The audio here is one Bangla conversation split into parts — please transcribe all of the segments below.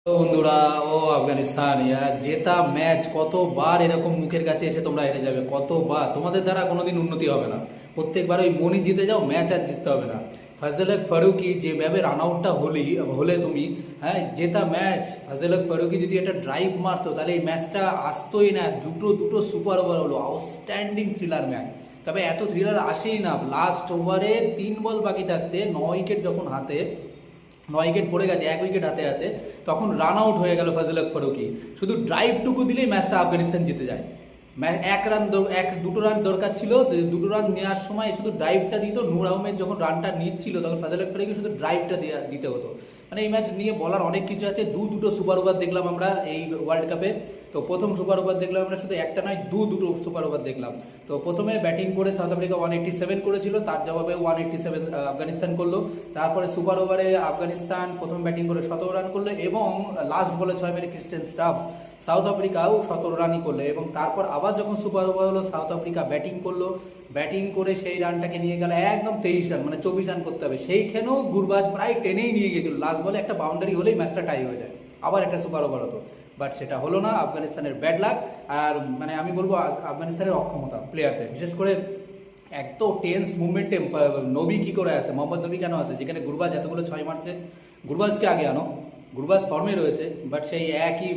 তো বন্ধুরা, ও আফগানিস্তান জেতা ম্যাচ কতবার এরকম মুখের কাছে এসে তোমরা হেরে যাবে, কতবার তোমাদের দ্বারা কোনোদিন উন্নতি হবে না। প্রত্যেকবার ওই মনই জিতে যাও, ম্যাচ আর জিততে হবে না। ফাজল হক ফারুকি যেভাবে রান আউটটা হলে তুমি, হ্যাঁ, জেতা ম্যাচ। ফাজল হক ফারুকি যদি একটা ড্রাইভ মারতো তাহলে এই ম্যাচটা আসতোই না। দুটো দুটো সুপার ওভার হলো, আউটস্ট্যান্ডিং থ্রিলার ম্যাচ। তবে এত থ্রিলার আসেই না। লাস্ট ওভারে 3 বল বাকি থাকতে 9 উইকেট যখন হাতে, 9 উইকেট পড়ে গেছে, 1 উইকেট হাতে আছে, তখন রান আউট হয়ে গেল ফাজল হক ফারুকি। শুধু ড্রাইভটুকু দিলেই ম্যাচটা আফগানিস্তান জিতে যায়। দুটো রান দরকার ছিল, দুটো রান নেওয়ার সময় শুধু ড্রাইভটা দিত। নূর আহমেদ যখন রানটা নিচ্ছিল তখন ফাজল হক ফারুকি শুধু ড্রাইভটা দিতে হতো। মানে এই ম্যাচ নিয়ে বলার অনেক কিছু আছে। দুটো সুপার ওভার দেখলাম আমরা এই ওয়ার্ল্ড কাপে। তো প্রথম সুপার ওভার দেখলাম আমরা, শুধু একটা নয় দুটো সুপার ওভার দেখলাম। তো প্রথমে ব্যাটিং করে সাউথ আফ্রিকা 187 করেছিল, তার জবাবে 187 আফগানিস্তান করলো। তারপরে সুপার ওভারে আফগানিস্তান প্রথম ব্যাটিং করে 17 রান করলো, এবং লাস্ট বলে 6 মেরে ক্রিস্টেন স্টাফ সাউথ আফ্রিকাও 17 রানই করলো। এবং তারপর আবার যখন সুপার ওভার হলো, সাউথ আফ্রিকা ব্যাটিং করলো, ব্যাটিং করে সেই রানটাকে নিয়ে গেল একদম 23 রান, মানে 24 রান করতে হবে। সেইখানেও গুরবাজ প্রায় টেনেই নিয়ে গিয়েছিল, লাস্ট বলে একটা বাউন্ডারি হলেই ম্যাচটা টাই হয়ে যায়, আবার একটা সুপার ওভার হতো। বাট সেটা হলো না, আফগানিস্তানের ব্যাড লাক। আর মানে আমি বলবো আফগানিস্তানের অক্ষমতা প্লেয়ারদের, বিশেষ করে এত টেন্স মুভমেন্টে নবী কি করে আসে, মোহাম্মদ নবী কেন আসে, যেখানে গুরবাজ এতগুলো 6 মারছে। গুরবাজকে আগে আনো, গুরবাজ ফর্মে রয়েছে, বাট সেই একই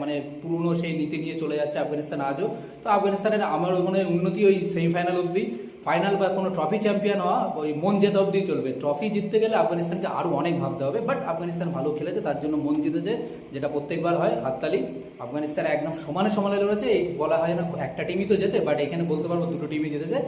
মানে পুরনো সেই নীতি নিয়ে চলে যাচ্ছে আফগানিস্তান আজও। তো আফগানিস্তানের আমার মনে হয় উন্নতি ওই সেমিফাইনাল অবধি, ফাইনাল বা কোনো ট্রফি চ্যাম্পিয়ন হওয়া ওই মন জেতা অবধি চলবে। ট্রফি জিততে গেলে আফগানিস্তানকে আরও অনেক ভাবতে হবে, বাট আফগানিস্তান ভালো খেলেছে, তার জন্য মন জিতেছে, যেটা প্রত্যেকবার হয়। হাততালি। আফগানিস্তান একদম সমানে সমানে লড়েছে। এই বলা হয় না একটা টিমই তো জেতে, বাট এখানে বলতে পারবো দুটো টিমই জিতেছে।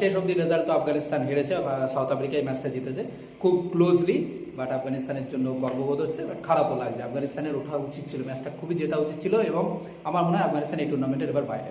শেষ অবধি রেজাল্ট তো আফগানিস্তান হেরেছে, সাউথ আফ্রিকা এই ম্যাচটা জিতেছে খুব ক্লোজলি। বাট আফগানিস্তানের জন্য গর্ববোধ হচ্ছে, বাট খারাপও লাগছে। আফগানিস্তানের ওঠা উচিত ছিল, ম্যাচটা খুবই জেতা উচিত ছিল, এবং আমার মনে হয় আফগানিস্তান এই টুর্নামেন্টের এবার বাইরে।